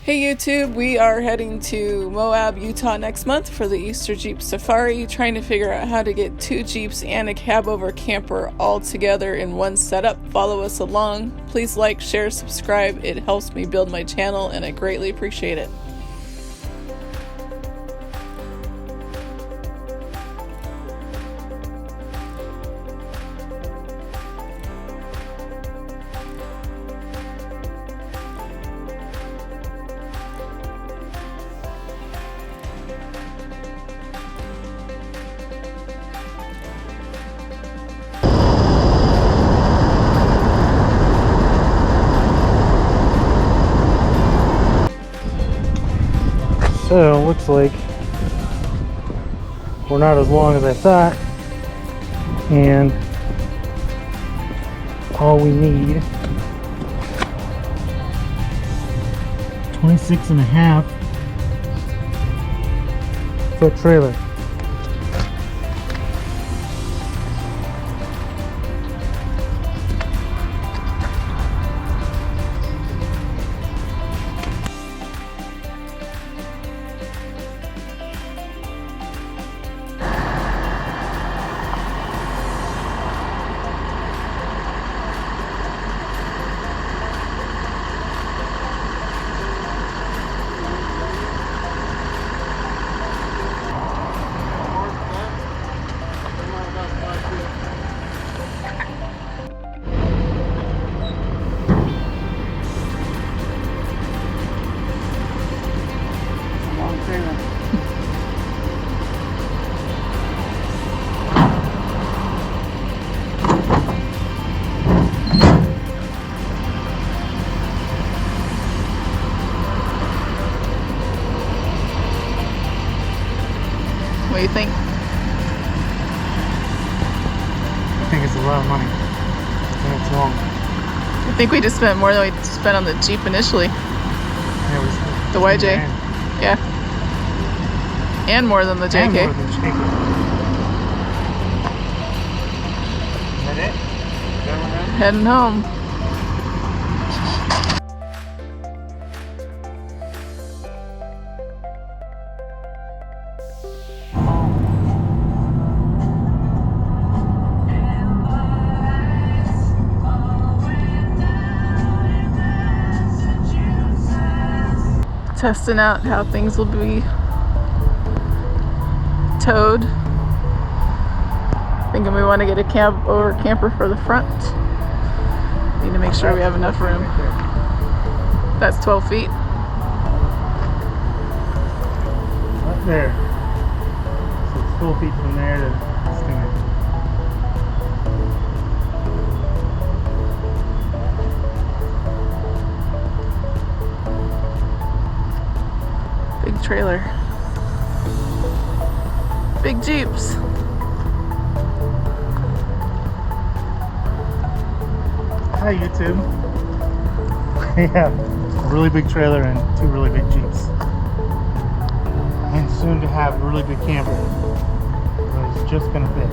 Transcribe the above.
Hey YouTube, we are heading to Moab, Utah next month for the Easter Jeep Safari, trying to figure out how to get 2 Jeeps and a Cabover camper all together in one setup. Follow us along. Please like, share, subscribe. It helps me build my channel and I greatly appreciate it. So, looks like we're not as long as I thought, and all we need 26.5 foot trailer. What do you think? I think it's a lot of money, and it's long. I think we just spent more than we spent on the Jeep initially. Yeah, it was The YJ. Yeah. And more than the JK. And more than JK. Is that it? Heading home. Testing out how things will be towed. Thinking we want to get a Cabover camper for the front. Need to make sure we have enough room. That's 12 feet. Right there. So it's 12 feet from there to this thing. Big trailer. Big Jeeps. Hi YouTube. We have a really big trailer and 2 really big Jeeps. And soon to have a really big camper. But it's just gonna fit.